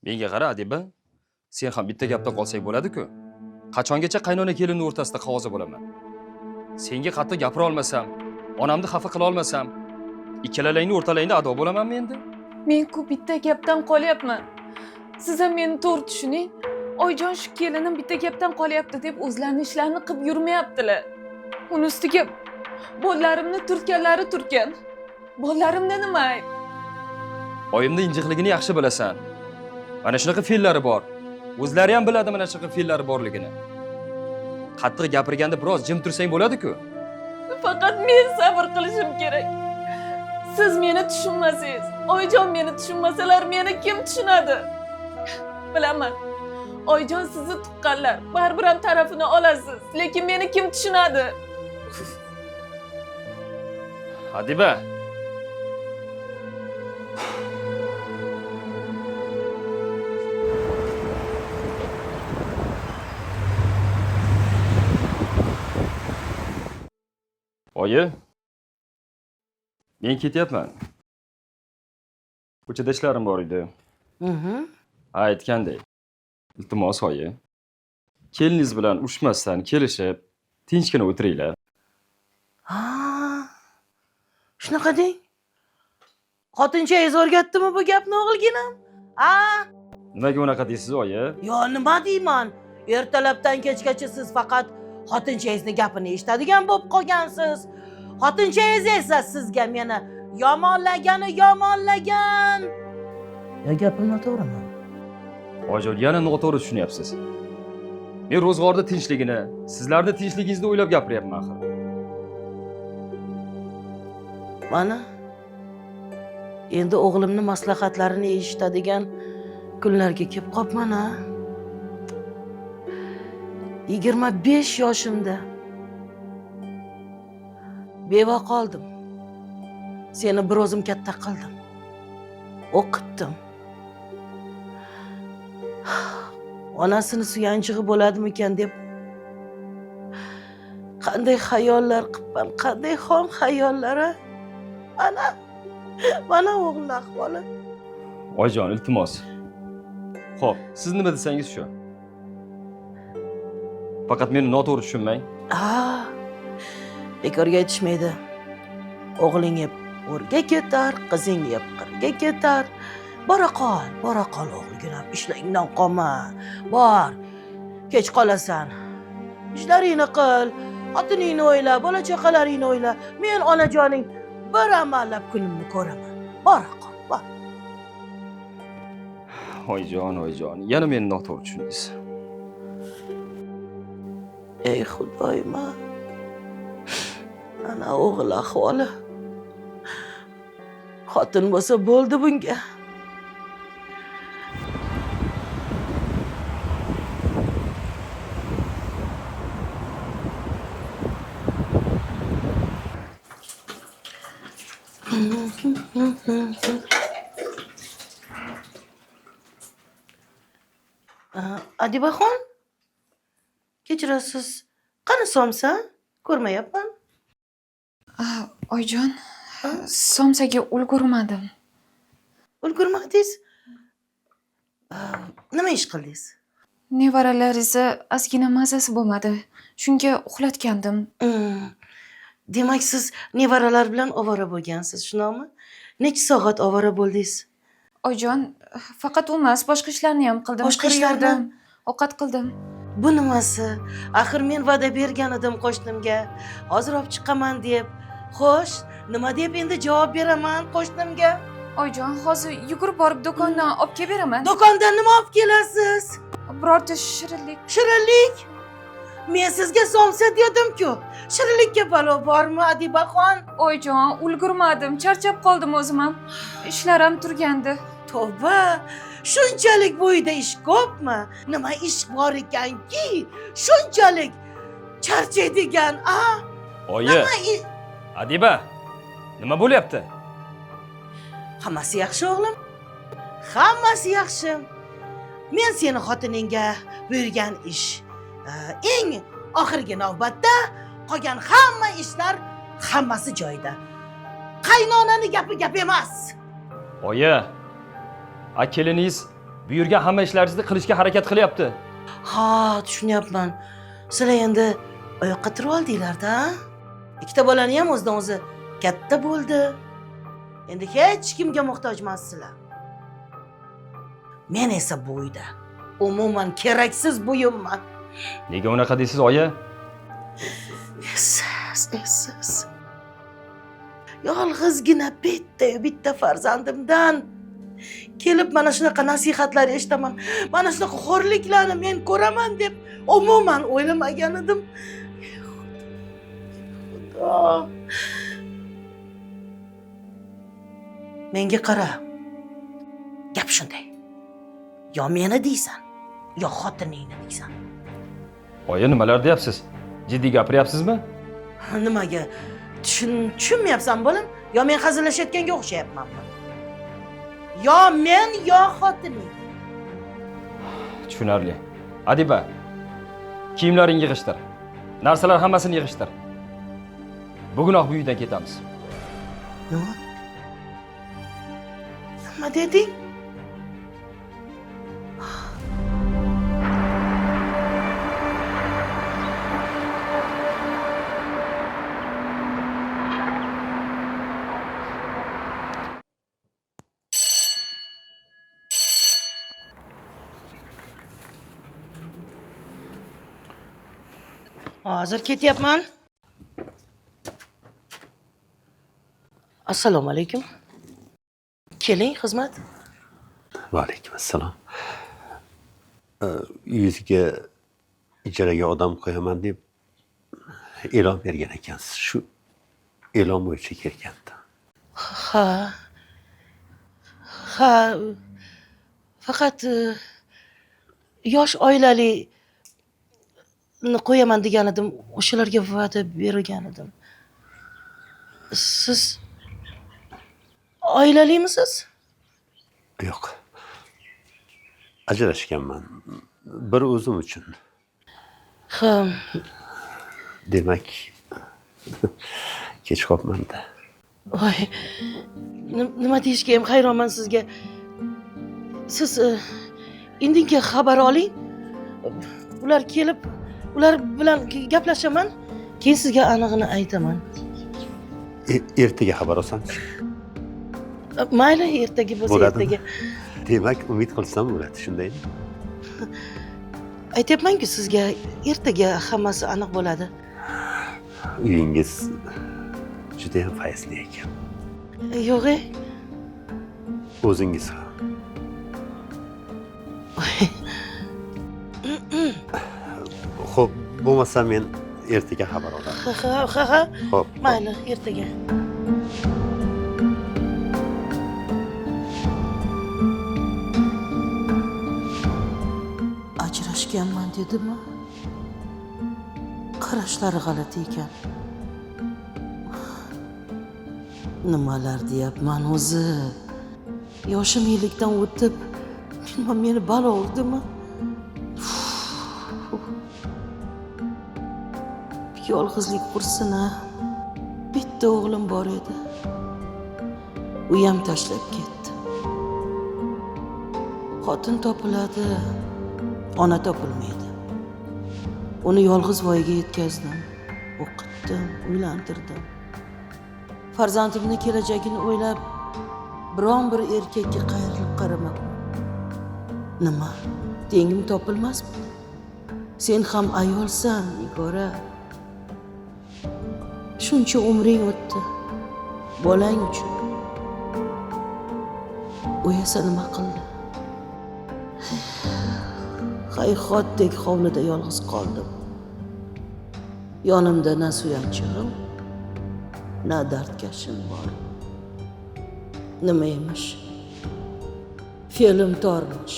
Menga qara, Adiba. Sen ham bitta gapda qolsang bo'ladi-ku. Qachongacha qaynona kelinning o'rtasida qavoza bo'laman? Senga qattiq gapira olmasam, onamni xafa qila olmasam, ikkalalangni o'rtalangda ado bo'lamanmi endi? Men-ku bitta gapdan qolyapman. Siz ham meni to'g'ri tushuning. Oyjon shu kelinim bitta gapdan qolyapti deb o'zlarini ishlarini qilib yurmayaptilar. Uni ustiga bolalarimni turtganlari turtgan. Bolalarimda nima ayb? Oyimni injiqligini yaxshi bilasan. Mana shunaqa fe'llari bor. O'zlari ham biladi mana shunaqa fe'llari borligini. Qattiq gapirganda biroz jim tursang bo'ladi-ku. Faqat men sabr qilishim kerak. Siz meni tushunmasangiz, Oyjon meni tushunmasalar, meni kim tushunadi? Bilaman. Oyjon sizni tuqqanlar, baribir ham tarafini olasiz, lekin meni kim tushunadi? Adiba. Oyi, men ketyapman. Ko'chada ishlarim bor edi. Aytgandek. Iltimos oyi. Keliningiz bilan urushmasdan kelishib, tinchgina o'tiringlar. Ha. Shunaqa deng. Xotinchayingiz o'rgatdimi bu gapni o'g'ilginam? Ha? Nimaga unaqa deysiz oyi? Yo, nima deyman? Ertalabdan kechgacha siz faqat xotinchayingizni gapini eshitadigan bo'lib qolgansiz. Xotinchayingiz esa sizga meni yomonlagan. Ya gapim noto'g'rimi? Oyijon, yana noto'g'ri tushunyapsiz. Men ro'zg'orda tinchligini, sizlarni tinchligingizni o'ylab gapiryapman axir. Mana endi o'g'limni maslahatlarini eshitadigan kunlarga kelib qopman ha. 25 yoshimda beva qoldim. Seni bir o'zim katta qildim. O'qitdim. Onasini suyanchig'i bo'ladimikan deb qanday xayollar qilibman, qanday xom xayollar. Mana o'g'il ahvoli. Oyijon, iltimos. Xo'p, siz nima desangiz shu. Faqat meni noto'g'ri tushunmang. Bekorga aytishmaydi. O'g'ling yeb o'rga ketar, qizing yeb qirga ketar. Bora qol o'g'ilginam, ishlangdan qolma. Bor. Kech qolasan. Ishlaringni qil, xotiningni o'yla, bola chaqalaringni o'yla. Men onajoning bir amallab kunimni ko'raman. Bora qol, bor. Oyijon, yana meni noto'g'ri tushundingiz. Ey Xudoyim. Ana o'g'il ahvoli. Xotin bo'lsa bo'ldi bunga. Adibaxon, kechirasiz. Qani somsa? Ko'rmayapman. Oyjon, somsaga ulgurmadim. Ulgurmadingiz? Nima ish qildingiz? Nevaralaringizni ozgina mazasi bo'lmadi. Shunga uxlatgandim. Demak, siz nevaralar bilan ovora bo'lgansiz, shunaqmi? Necha soat ovora bo'ldingiz? Oyjon, faqat u emas, boshqa ishlarni ham qildim. Boshqa ishlarni? Ovqat qildim. Bu nimasi? Axir men va'da bergan edim qo'shnimga. Hozir olib chiqaman deb. Xo'sh, nima deb endi javob beraman qo'shnimga? Oyjon, hozir yugurib borib do'kondan olib kelib beraman. Do'kondan nima olib kelasiz? Birorta shirinlik. Shirinlik? Men sizga somsa dedim-ku. Shirinlikka balo bormi, Adibaxon? Oyjon, ulgurmadim, charchab qoldim o'zim ham. Ishlarim turgandi. Tavba, shunchalik bo'yida ish ko'pmi? Nima ish bor ekanki, shunchalik charchaydigan, a? Oyi. Adiba, nima bo'lyapti? Hammasi yaxshi o'g'lim. Hammasi yaxshi. Men seni xotiningga buyurgan ish eng oxirgi navbatda qolgan hamma ishlar hammasi joyida. Qaynonani gapi gap emas. Oyi, keliningiz buyurgan hamma ishlaringizni qilishga harakat qilyapti. Ha, tushunyapman. Sizlar endi oyoqqa turib oldinglar-da. Ikkita bolani ham o'zidan o'zi katta bo'ldi. Endi hech kimga muhtoj emassizlar. Men esa bu uyda umuman keraksiz buyumman. Nega unaqa deysiz, oyi? Esiz. Yolg'izgina bitta farzandimdan kelib mana shunaqa nasihatlar eshitaman. Mana shunaqa xo'rliklarni men ko'raman deb umuman o'ylamagan edim. Xudo. Menga qara. Gap shunday. Yo meni deysan, yo xotiningni deysan. Oyi, nimalar deyapsiz? Jiddiy gapiryapsizmi? Nimaga? Tushunmayapsan bolam? Yo men hazillashayotganga o'xshayapmanmi? Yo men, yo xotining. Tushunarli. Adiba, kiyimlaringni yig'ishtir. Narsalar hammasini yig'ishtir. Bugunoq bu uydan ketamiz. Nima? Nima deding? Hozir ketyapman. Assalomu alaykum. Keling, xizmat. Va alaykum assalom. Uyingizga ijaraga odam qo'yaman deb e'lon bergan ekansiz. Shu e'lon bo'yicha kelgandim. Ha. Ha. Faqat yosh oilali qo'yaman degan edim. O'shalarga va'da bergan edim. Siz oilalimisiz? Yo'q. Ajrashganman. Bir o'zim uchun. Ha. Demak, kech qolmanda. Voy. Nima deyishga ham hayronman sizga. Siz indinga xabar oling. Ular kelib, ular bilan gaplashaman. Keyin sizga anig'ini aytaman. Ertaga xabar olsam-chi? Mayli, ertaga bo'lsa Bo'ladimi? ertaga. Demak, umid qilsam bo'ladi, shundaymi? Aytyapman-ku sizga ertaga hammasi aniq bo'ladi. Uyingiz juda ham fayzli ekan. Yo'q, O'zingiz ham. Xo'p, bo'lmasa men ertaga xabar olaman. Ha. Xo'p. Mayli, ertaga. Ajrashganman dedimi? Qarashlari g'alati ekan. Nimalar deyapman o'zi? Yoshim yillikdan o'tib, meni balo urdimi? Yolg'izlik qursini. Bitta o'g'lim bor edi. U ham tashlab ketdi. Xotin topiladi, ona topilmaydi. Uni yolg'iz voyaga yetkazdim, o'qitdim, uylantirdim. Farzandimning kelajagini o'ylab, biron bir erkakka qayrilib qaramadim. Nima? Tengim topilmasmi? Sen ham ayolsan, Nigora. Shuncha umring o'tdi. Bolang uchun. U esa nima qildi? Hayxotdek hovlida yolg'iz qoldim. Yonimda na suyanchig'im, na dardkashim bor. Nima emish? Fe'lim tormish.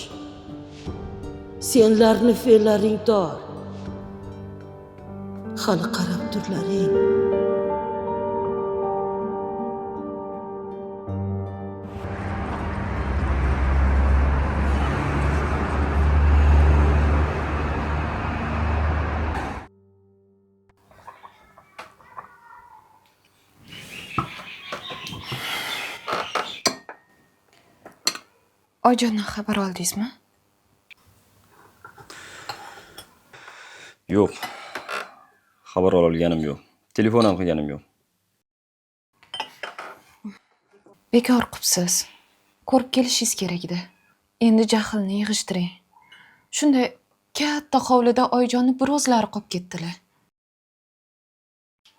Senlarni fe'llaring tor. Hali qarab turlaring. Oyijondan xabar oldingizmi? Yo'q. Xabar olganim yo'q. Telefon ham qilganim yo'q. Bekor qilibsiz. Ko'rib kelishingiz kerak edi. Endi jahlni yig'ishtiring. Shunday katta hovlida oyijonni bir o'zlari qolib ketdilar.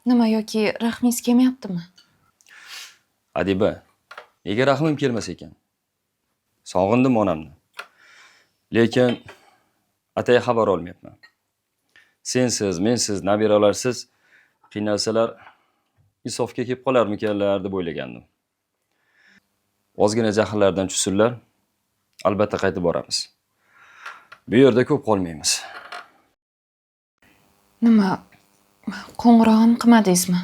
Nima yoki rahmingiz kelmayaptimi? Adiba, nega rahmim kelmas ekan? Sog'indim onamni. Lekin atay xabar olmayapman. Sensiz, mensiz, nabiralarsiz qiynalsalar insofga kelib qolarmikanlar deb o'ylagandim. Ozgina jahllardan tushsinlar, albatta qaytib boramiz. Bu yerda ko'p qolmaymiz. Nima? Qo'ng'iroq ham qilmadingizmi?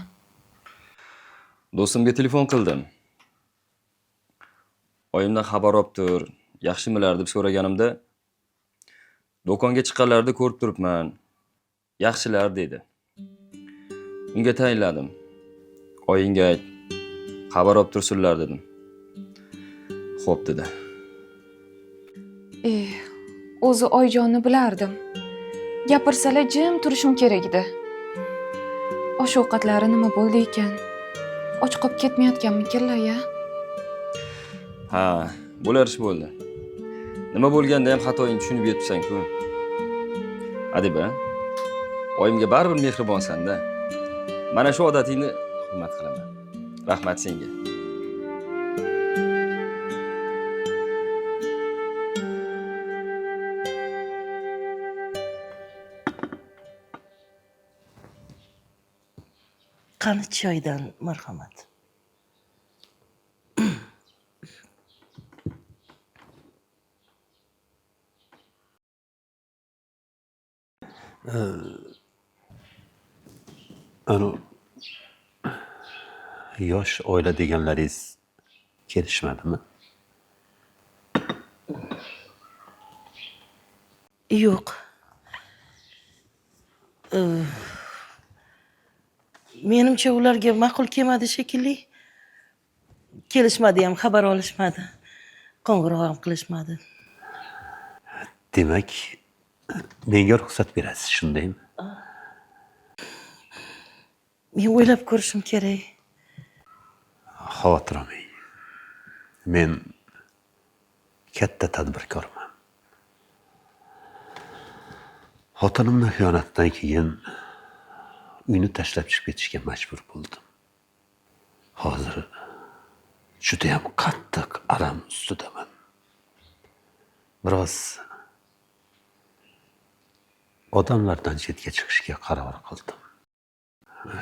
Do'stimga telefon qildim. Oyimdan xabar olib tur, yaxshimilar deb so'raganimda, do'konga chiqqanlarida ko'rib turibman. Yaxshilar dedi. Unga tayinladim. Oyingga ayt, xabar olib tursinlar dedim. Xo'p dedi. O'zi oyijonni bilardim. Gapirsalar jim turishim kerak edi. Osh-ovqatlari nima bo'ldi ekan? Och qolib ketmayotganmikanlar ya? Ha, bo'lar ish bo'ldi. Nima bo'lganda ham xatoyingni tushunib yetibsan-ku. Adiba, oyimga baribir mehribonsan-da. Mana shu odatingni hurmat qilaman. Rahmat senga. Qani choydan marhamat. Anu yosh oila deganlaringiz kelishmadimi? Yo'q. Menimcha ularga ma'qul kelmadi shekilli. Kelishmadi ham, xabar olishmadi. Qo'ng'iroq ham qilishmadi. Demak, menga ruxsat berasiz, shundaymi? Men o'ylab ko'rishim kerak. Xavotir olmang. Men katta tadbirkorman. Xotinimning xiyonatidan keyin uyni tashlab chiqib ketishga majbur bo'ldim. Hozir juda ham qattiq alam ustidaman. Biroz odamlardan chetga chiqishga qaror qildim.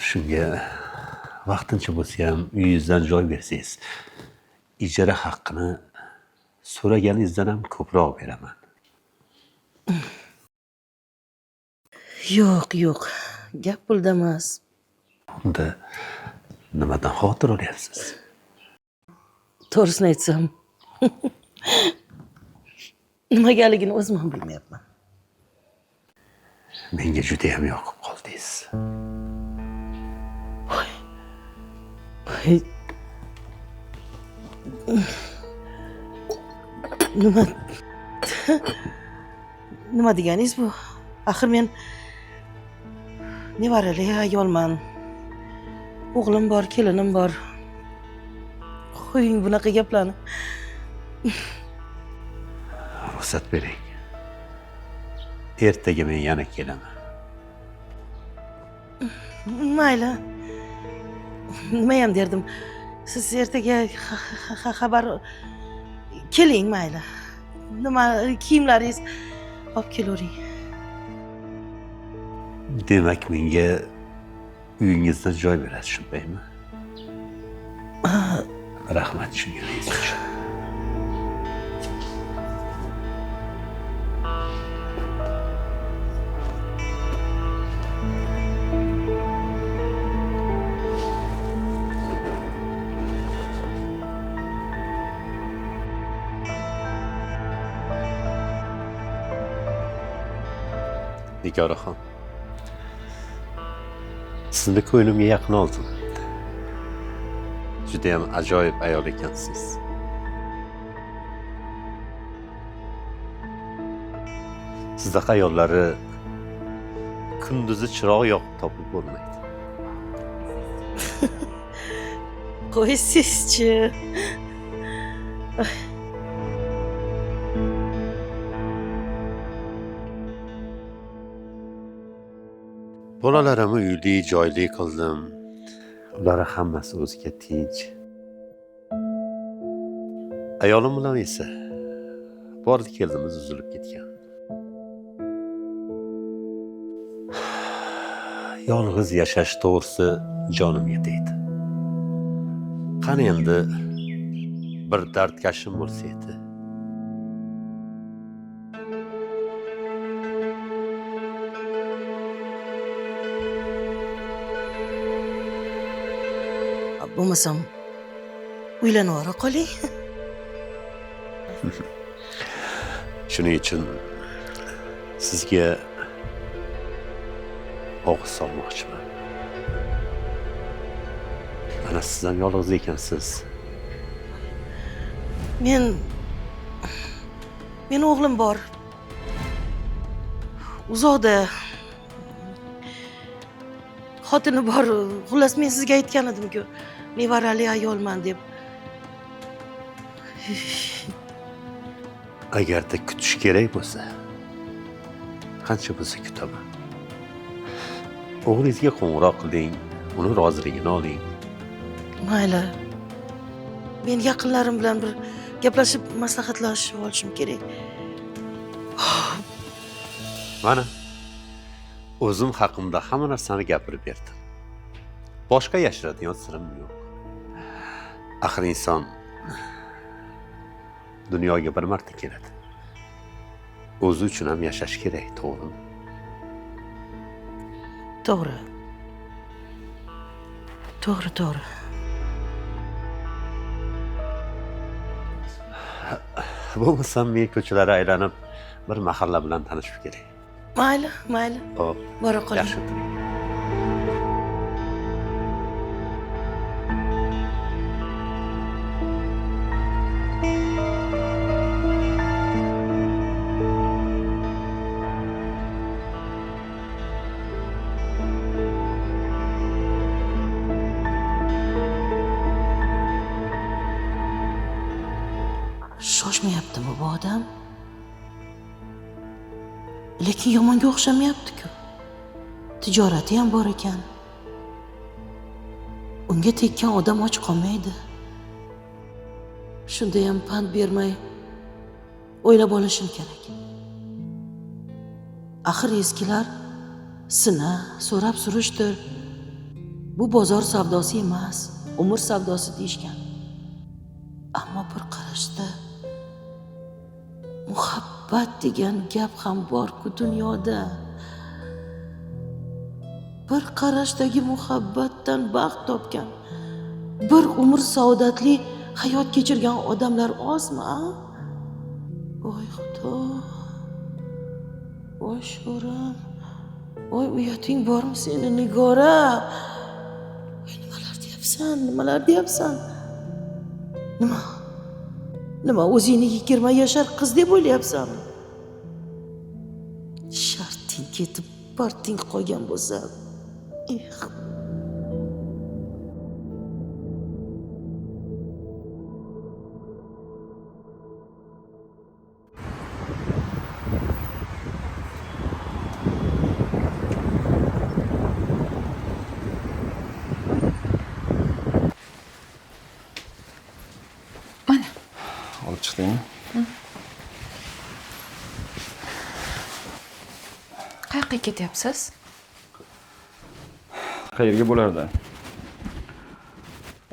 Shunga vaqtincha bo'lsa ham uyingizdan joy bersangiz, ijara haqqini so'raganingizdan ham ko'proq beraman. Yo'q. Gap pulda emas. Unda nimadan xavotir olyapsiz? To'g'risini aytsam, nimagaligini o'zim ham bilmayapman. Menga juda ham yoqib qoldingiz. Voy. Nima deganingiz bu? Axir men nevarali ayolman. O'g'lim bor, kelinim bor. Qo'ying bunaqa gaplarni. Ruxsat bering. Ertaga men yana kelaman. Mayli. Nima ham derdim. Siz ertaga xabar keling, mayli. Nima kiyimlaringiz olib kelavering. Demak, menga uyingizda joy berasiz, shundaymi? Rahmat tushunganingiz uchun. Nigoraxon, sizni ko'nglimga yaqin oldim. Juda ham ajoyib ayol ekansiz. Sizdaqa ayollari kunduzi chiroq yoqib topib bo'lmaydi. Qo'ysizchi. Bolalarimni uyli, joyli qildim. Ular hammasi o'ziga tinch. Ayolim bilan esa bordi keldimiz uzilib ketgan. Yolg'iz yashash to'g'risi jonimga tegdi. Qani endi bir dardkashim bo'lsa edi. Bo'lmasam uylanib ora qoling. Shuning uchun sizga og'iz solmoqchiman. Mana siz ham yolg'iz ekansiz. Men o'g'lim bor. Uzoqda. Xotini bor. Xullas men sizga aytgan edim-ku, nevarali ayolman deb. Agarda kutish kerak bo'lsa, qancha bo'lsa kutaman. O'g'lingizga qo'ng'iroq qiling, uni roziligini oling. Mayli. Men yaqinlarim bilan bir gaplashib, maslahatlashib olishim kerak. Mana o'zim haqimda hamma narsani gapirib berdim. Boshqa yashiradigan sirim yo'q. Axir inson dunyoga bir marta keladi. O'zi uchun ham yashash kerak, to'g'rimi? To'g'ri. To'g'ri. Bo'lmasam men ko'chalarga aylanib bir mahalla bilan tanishib kerak. Mayli. Xo'p, Bora qoling. yaxshi o'tiring. Shoshmayaptimi bu odam? Lekin yomonga o'xshamayapti-ku. Tijorati ham bor ekan. Unga tekkan odam och qolmaydi. Shunda ham pand bermay o'ylab olishim kerak. Axir eskilar sina, so'rab surishtir. Bu bozor savdosi emas, umr savdosi deyishgan. Ammo bir qarashda muhabbat degan gap ham bor-ku dunyoda. Bir qarashdagi muhabbatdan baxt topgan, bir umr saodatli hayot kechirgan odamlar ozmi? Voy Xudo. Voy sho'rim. Voy uyating bormi seni Nigora? Voy nimalar deyapsan? Nima o'zingni 20 yashar qiz deb o'ylayapsanmi? Sharting ketib, parting qolgan bo'lsa. Mana. Olib chiqdingmi? Qayoqqa ketyapsiz? Qayerga bo'lardi?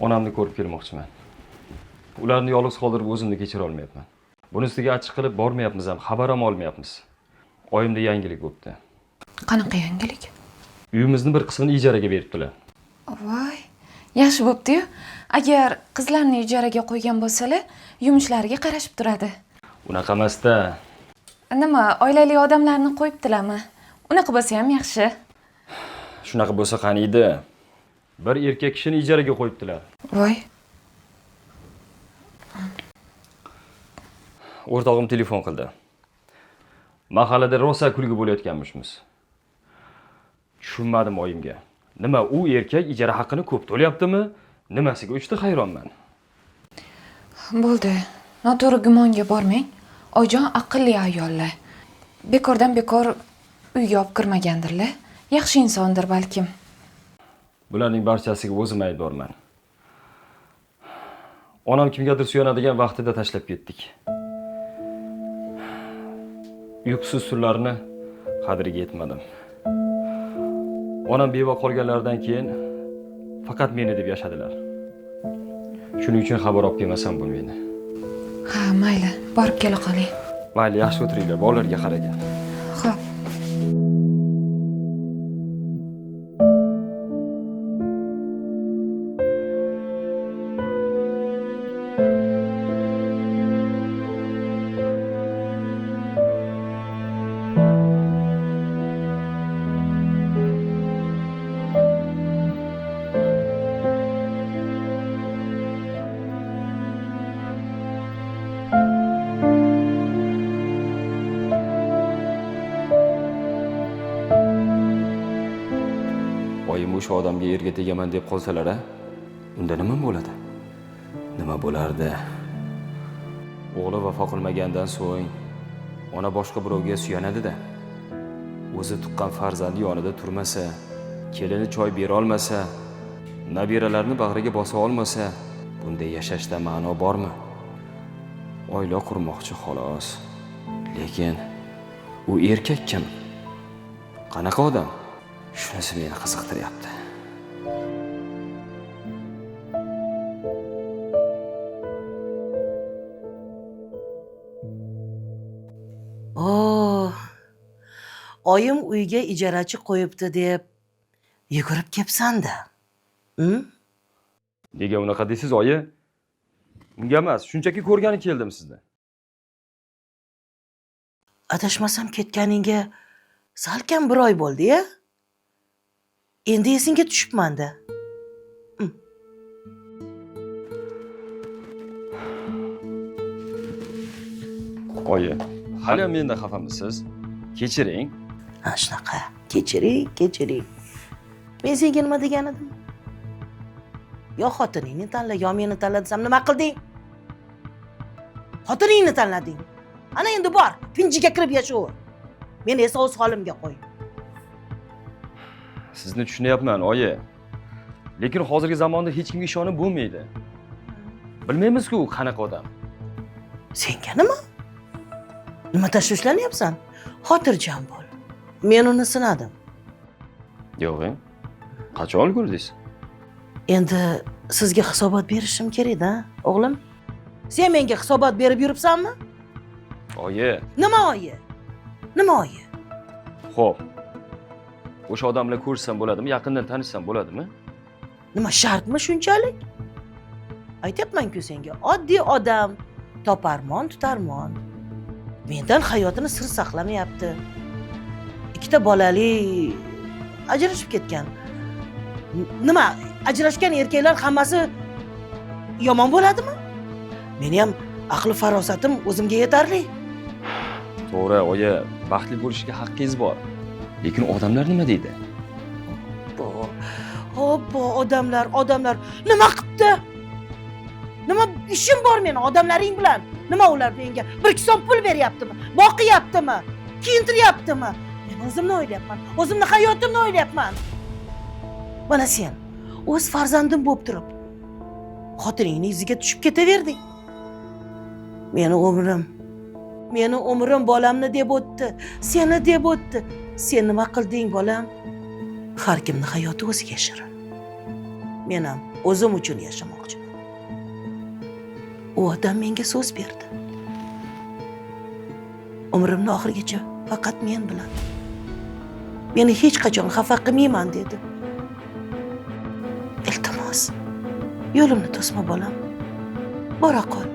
Onamni ko'rib kelmoqchiman. Ularni yolg'iz qoldirib o'zimni kechira olmayapman. Buni ustiga achchiq qilib bormayapmiz ham, xabar ham olmayapmiz. Oyimda yangilik bo'pti. Qanaqa yangilik? Uyimizni bir qismini ijaraga beribdilar. Voy, yaxshi bo'pti-yu. Agar qizlarni ijaraga qo'ygan bo'lsalar, yumushlariga qarashib turadi. Unaqa emas-da. Nima, oilali odamlarni qo'yibdilarmi? Unaqa bo'lsa ham yaxshi. Shunaqa bo'lsa qani edi? Bir erkak kishini ijaraga qo'yibdilar. Voy. O'rtog'im telefon qildi. Mahallada rosa kulgi bo'layotganmishmiz. Tushunmadim oyimga. Nima u erkak ijara haqqini ko'p to'layaptimi? Nimasiga uchdi hayronman. Bo'ldi. Noto'g'ri gumonga bormang. Oyijon aqlli ayollar. Bekordan bekor uyga olib kirmagandirlar. Yaxshi insondir balkim. Bularning barchasiga o'zim aybdorman. Onam kimgadir suyanadigan vaqtida tashlab ketdik. Uyqusiz tunlarni qadriga yetmadim. Onam beva qolganlaridan keyin faqat meni deb yashadilar. Shuning uchun xabar olib kelmasam bo'lmaydi. Ha, mayli, borib kela qoling. Mayli, yaxshi o'tiringlar, bolalarga qaragan. Xo'p. Oyim o'sha odamga erga tegaman deb qolsalar-a, unda nima bo'ladi? Nima bo'lardi? O'g'li vafo qilmagandan so'ng ona boshqa birovga suyanadi-da. O'zi tuqqan farzandi yonida turmasa, kelini choy bera olmasa, nabiralarni bag'riga bosa olmasa, bunday yashashda ma'no bormi? Oila qurmoqchi xolos. Lekin u erkak kim? Qanaqa odam? Shunisi meni qiziqtiryapti. Oyim uyga ijarachi qo'yibdi deb yugurib kelibsan-da. Nega unaqa deysiz, oyi? Unga emas, shunchaki ko'rgani keldim sizni. Adashmasam ketganingga salkam bir oy bo'ldi-ya. Endi esingga tushibman-da. Oyi, hali menda xafamisiz? Kechiring. Ha, shunaqa. Kechiring. Men senga nima degan edim? Yo xotiningni tanla, yo meni tanla desam nima qilding? Xotiningni tanlading. Ana endi bor, pinjiga kirib yashaver. Meni esa o'z holimga qo'y. Sizni tushunyapman, oyi. Lekin hozirgi zamonda hech kimga ishonib bo'lmaydi. Bilmaymiz-ku u qanaqa odam. Senga nima? Nima tashvishlanyapsan? Xotirjam bo'l. Men uni sinadim. Yo'q, qachon ulgurdingiz? Endi sizga hisobot berishim kerak-da, o'g'lim. Sen menga hisobot berib yuribsanmi? Oyi. Nima oyi? Xo'p. O'sha odamlar ko'rishsam bo'ladimi? Yaqindan tanishsam bo'ladimi? Nima shartmi shunchalik? Aytyapman-ku senga, oddiy odam, toparmon, tutarmon. Mendan hayotini sir saqlamayapti. Ikkita bolali ajrashib ketgan. Nima, ajrashgan erkaklar hammasi yomon bo'ladimi? Meni ham aql farosatim o'zimga yetarli. To'g'ri, oyi, baxtli bo'lishga haqqingiz bor. Lekin odamlar nima deydi? Hoppa, odamlar nima qilibdi? Nima ishim bor meni odamlaring bilan? Nima ular menga 1-2 so'm pul beryaptimi? Boqiyaptimi? Kiyintiryaptimi? Men o'zimni o'ylayapman. O'zimni hayotimni o'ylayapman. Mana sen o'z farzandim bo'lib turib, xotiningning iziga tushib ketaverding. Meni umrim bolamni deb o'tdi, seni deb o'tdi. Sen nima qilding, bolam? Har kimni hayoti o'ziga shirin. Men ham o'zim uchun yashamoqchiman. U odam menga so'z berdi. Umrimning oxirigacha faqat men bilan. Meni hech qachon xafa qilmayman dedi. Iltimos, yo'limni to'sma bolam. Bora qol.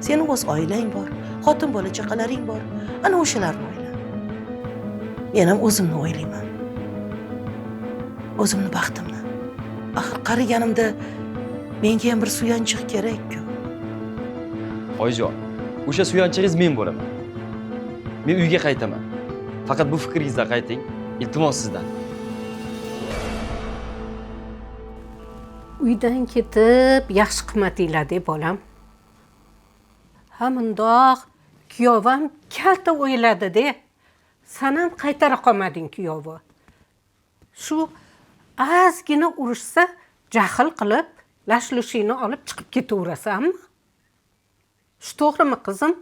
Seni o'z oilang bor, xotin bola chaqalaring bor. Ana o'shalarni o'yla. Men ham o'zimni o'ylayman. O'zimni baxtimni. Axir qariganimda menga ham bir suyanchiq kerak-ku. Oyijon, o'sha suyanchingiz men bo'laman. Men uyga qaytaman. Faqat bu fikringizdan qayting. Iltimos sizdan. Uydan ketib yaxshi qimmatinglar bolam. Ha mundoq kuyovam kalta o'yladi-de. Sen ham qaytara qolmading kuyovi. Shu ozgina urushsa jahl qilib, lashlushingni olib chiqib ketaverasanmi? Shu to'g'rimi qizim?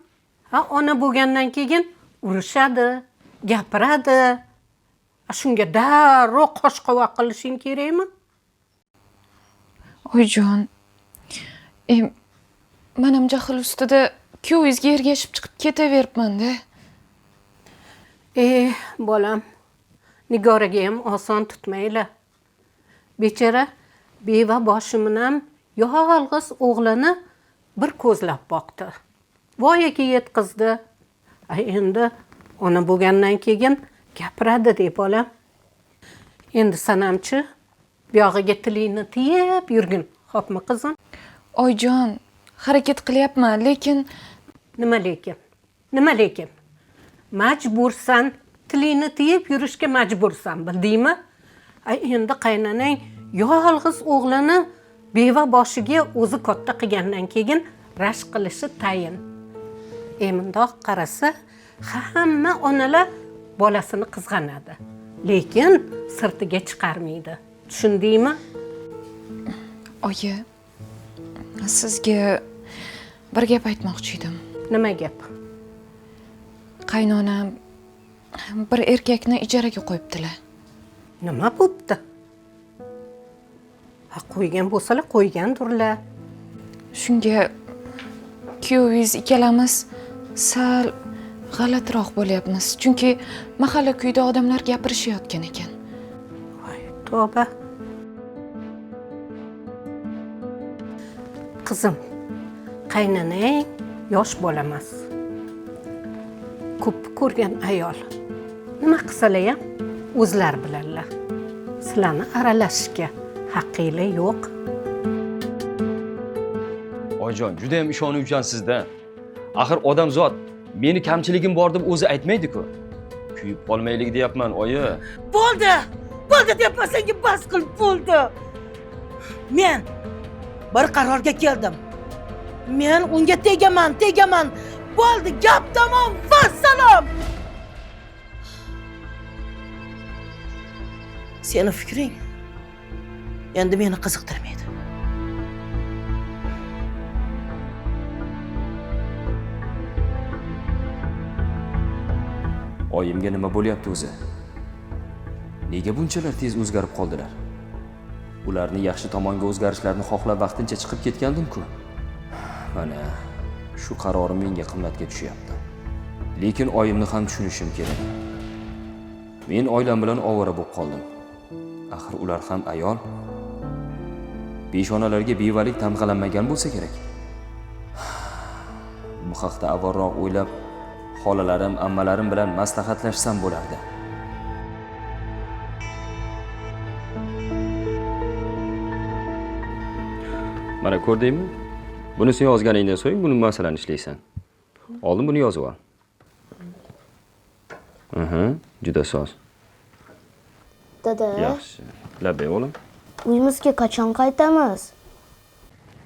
Ha, ona bo'lgandan keyin urushadi, gapiradi. Shunga darrov qo'shqovoq qilishing kerakmi? Oyijon, men ham jahl ustida kuyovingizga ergashib chiqib ketaveribman-da. Bolam, Nigoraga ham oson tutmaylar. Bechora beva boshimni ham yolg'iz o'g'lini bir ko'zlab boqdi. Voyaga yetkazdi. Endi ona bo'lgandan keyin gapiradi deb bolam. Endi sanamchi buyog'iga tilingni tiyib yurgin, xo'pmi qizim? Oyijon, harakat qilyapman, lekin Nima lekin? Nima lekin? Majbursan, tilingni tiyib yurishga majbursan, bildingmi? Endi qaynanang yolg'iz o'g'lini beva boshiga o'zi katta qilgandan keyin rashk qilishi tayin. Mundoq qarasa, hamma onalar bolasini qizg'anadi, lekin sirtiga chiqarmaydi. Tushundingmi? oyi, sizga bir gap aytmoqchi edim. Nima gap? Qaynonam bir erkakni ijaraga qo'yibdilar. Nima bo'pti? Ha, qo'ygan bo'lsalar qo'ygandirlar. Shunga kuyovingiz ikkalamiz sal g'alatiroq bo'lyapmiz. Chunki mahalla kuyda odamlar gapirishayotgan ekan. Voy, tavba. Qizim, qaynanang yosh bolamas. Ko'p ko'rgan ayol. Nima qilsalar ham o'zlar bilanlar. Sizlarni aralashishga haqqinglar yo'q. Oyijon, juda ham ishonuvchansizda. Axir odam zot meni kamchiligim bor deb o'zi aytmaydi-ku. Kuyib qolmaylik deyapman, oyi. Bo'ldi! Bo'ldi deyapman senga, bas qil, bo'ldi. Men bir qarorga keldim. Men unga tegaman. Bo'ldi, gap tamom, vassalom. Seni fikring endi meni qiziqtirmaydi. Oyimga nima bo'lyapti o'zi? Nega bunchalar tez o'zgarib qoldilar? Ularni yaxshi tomonga o'zgarishlarni xohlab vaqtincha chiqib ketgandim-ku. Mana shu qarorim menga qimmatga tushyapti. Lekin oyimni ham tushunishim kerak. Men oilam bilan ovora bo'lib qoldim. Axir ular ham ayol. Beshonalarga bevalik tamg'alanmagan bo'lsa kerak. Bu haqda avvalroq o'ylab, xolalarim, ammalarim bilan maslahatlashsam bo'lardi. Mana ko'rdingmi? Bunisini yozganingdan so'ng buni masalani ishlaysan. Oldin buni yozib ol. Juda soz. Dada, Yaxshi. Labbay o'g'lim. uyimizga qachon qaytamiz?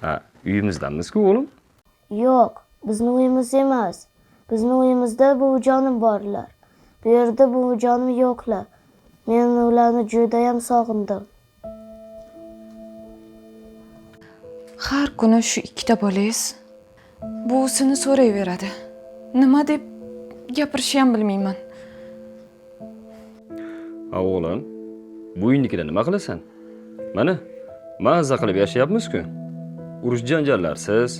Ha, uyimizdanmiz-ku o'g'lim. Yo'q, bizni uyimiz emas. Bizni uyimizda buvijonim borlar. Bu yerda buvijonim yo'qlar. Men ularni juda ham sog'indim. Har kuni shu ikkita bolangiz buvisini so'rayveradi. Nima deb gapirishni ham bilmayman. Ha o'g'lim, bu uynikida nima qilasan? Mana, mazza qilib yashayapmiz-ku. Urush janjallarsiz.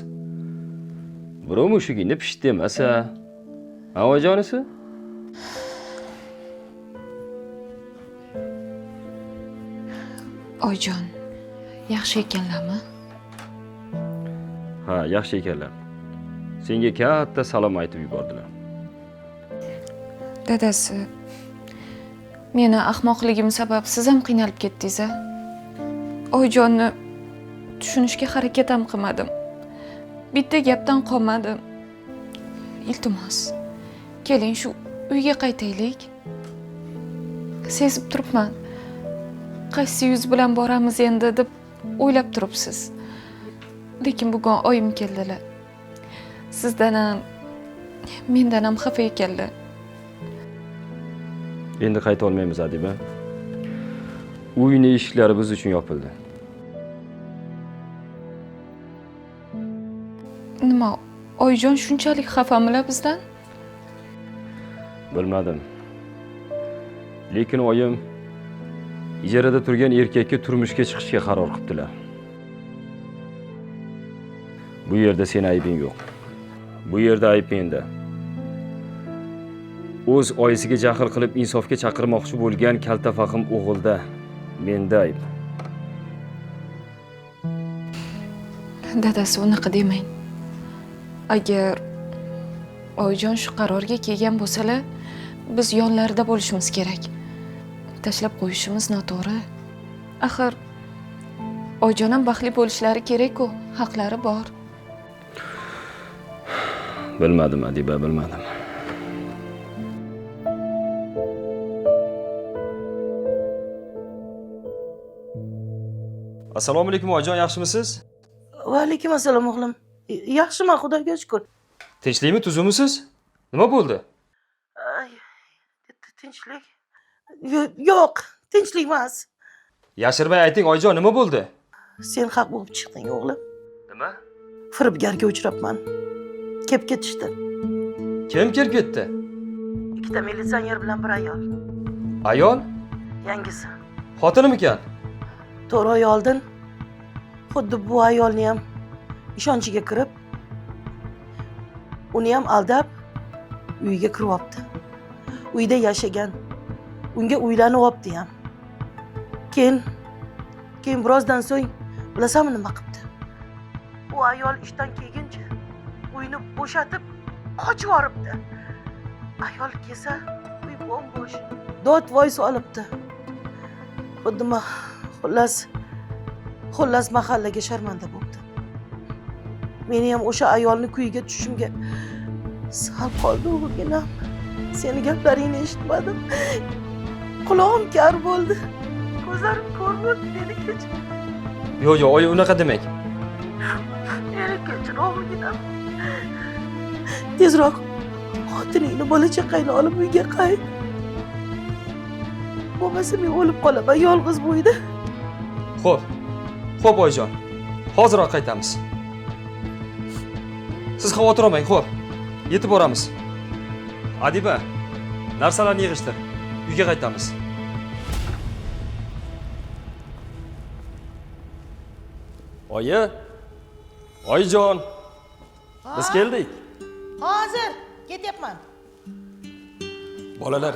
Birov mushugingni pisht demasa, avajonisi? Oyjon, yaxshi ekanlarmi? Ha, yaxshi ekanlar. Senga katta salom aytib yubordilar. Dadasi, meni ahmoqligim sabab siz ham qiynalib ketdingiz-a? Oyjonni tushunishga harakat ham qilmadim. Bitta gapdan qolmadim. Iltimos, keling shu uyga qaytaylik. sezib turibman. Qaysi yuz bilan boramiz endi deb o'ylab turibsiz. Lekin bugun oyim keldilar. Sizdan ham, mendan ham xafa ekanlar. Endi qayta olmaymiz, Adiba. Uyni eshiklari biz uchun yopildi. Nima, oyijon shunchalik xafamilar bizdan? Bilmadim. Lekin oyim ijarada turgan erkakka turmushga chiqishga qaror qilibdilar. Bu yerda sen aybing yo'q. Bu yerda ayb menda. O'z oyisiga jahl qilib insofga chaqirmoqchi bo'lgan kaltafahim o'g'ilda menda ayb. Dadasi unaqa demang. Agar oyijon shu qarorga kelgan bo'lsalar, biz yonlarida bo'lishimiz kerak. Tashlab qo'yishimiz noto'g'ri. Axir oyijon ham baxtli bo'lishlari kerak-ku, haqlari bor. Bilmadim, Adiba, bilmadim. Assalomu alaykum, oyijon, yaxshimisiz? Va alaykum assalom o'g'lim. Yaxshiman, Xudoga shukr. Tinchlikmi, tuzukmisiz? Nima bo'ldi? Tinchlik? Yo'q, tinchlik emas. Yashirmay ayting, oyijon, nima bo'ldi? Sen haq bo'lib chiqding, o'g'lim. Nima? Firibgarga uchrabman. Kelib ketishdi. Kim kelib ketdi? Ikkita militsioner bilan bir ayol. Ayol? Yangisi. Xotinimikan? 4 oy oldin xuddi bu ayolni ham ishonchiga kirib, uni ham aldab uyiga kiryapti. Uyda yashagan. Unga uylanib olibdi ham. Keyin birozdan so'ng bilasanmi nima qilibdi? Bu ayol ishdan kelguncha uyni bo'shatib qochib yoribdi. Ayol kelsa, uy bo'sh. Dod voy solibdi. Xuddima xullas mahallaga sharmanda bo'ldi. Meni ham o'sha ayolni kuyiga tushishimga sal qoldi o'g'linam. Seni gaplaringni eshitmadim. Quloqim kar bo'ldi. Ko'zlarim ko'r bo'ldi, meni kechir. Yo'q, oyi unaqa demang. Meni kechir o'g'linam. Tezroq xotiningni, bola-chaqangni olib uyga qayt. Bo'lmasa men o'lib qolaman yolg'iz bu uyda. Xo'p, oyijon. Hoziroq qaytamiz. Siz xavotir olmang, xo'p. Yetib boramiz. Adiba, narsalarni yig'ishtir. Uyga qaytamiz. Oyi. Oyijon. Biz keldik. Hozir ketyapman. Bolalar,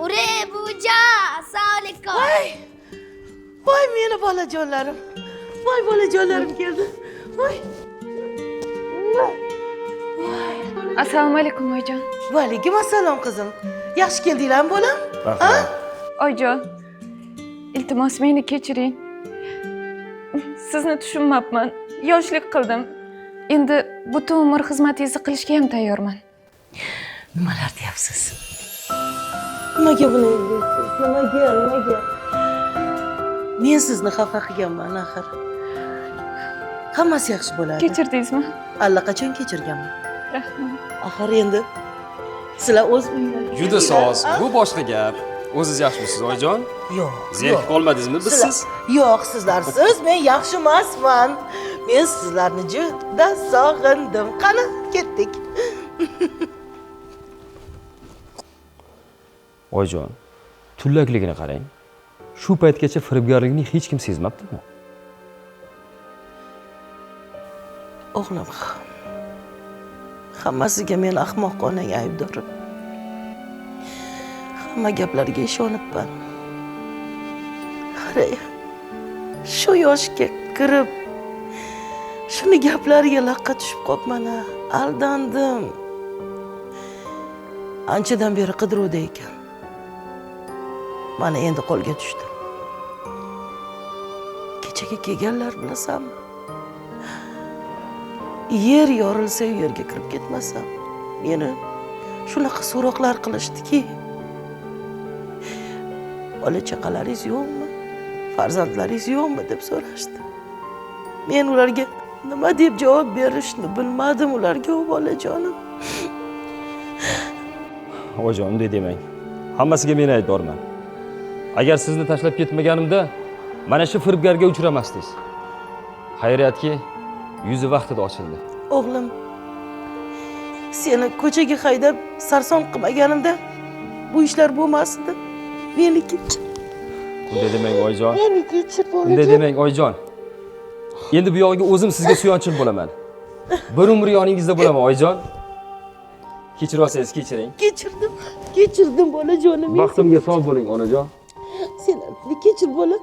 Ure buja, assalomu alaykum. Voy meni bolajonlarim. Voy bolajonlarim keldi. Voy. Assalomu alaykum oyijon. Va alaykum assalom qizim. Yaxshi keldinglarmi bolam? rahmat. Oyijon, iltimos meni kechiring. Sizni tushunmabman. Yoshlik qildim. Endi butun umr xizmatingizni qilishga ham tayyorman. Nimalar deyapsiz? Nimaga buni deysiz? Nimaga? Men sizni xafa qilganman axir. Hammasi yaxshi bo'ladi. Kechirdingizmi? Allaqachon kechirganman. Rahmat. Axir endi sizlar o'z uyingizda. Juda soz. Bu boshqa gap. O'zingiz yaxshimisiz, oyijon? Yo'q. Zerikib qolmadingizmi bizsiz? Yo'q, sizlarsiz men yaxshi emasman. Men sizlarni juda sog'indim. Qani, ketdik. Oyijon, tullakligini qarang. Shu paytgacha firibgarlikni hech kim sezmabdimi? O'g'lim, hammasiga men ahmoqona aybdorman. Hamma gaplariga ishonibman. Qarang, shu yoshga kirib shuni gaplariga laqqa tushib qolibman. Aldandim. Anchadan beri qidiruvda ekan. Mana endi qo'lga tushdi. Kechaga kelganlar bilasanmi? Yer yorilsa yerga kirib ketmasam, meni shunaqa so'roqlar qilishdiki, bola chaqalaringiz yo'qmi, farzandlaringiz yo'qmi deb so'rashdi. Men ularga nima deb javob berishni bilmadim ularga, bolajonim. Oyijon, unday demang. Hammasiga men aybdorman. Agar sizni tashlab ketmaganimda, mana shu firibgarga uchramasdingiz. Xayriyatki, yuzi vaqtida ochildi. O'g'lim, seni ko'chaga haydab sarson qilmaganimda bu ishlar bo'lmasdi. Meni kechir. Unday demang, oyijon. Meni kechir, Unday bolajon. demang, oyijon. Endi bu yog'iga o'zim sizga suyanchiq bo'laman. Bir umr yoningizda bo'laman, oyijon. Kechirib olsangiz kechiring. Kechirdim bolajonim. Baxtimga sog' bo'ling, onajon. Sen kechir bola.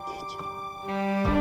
Kechir.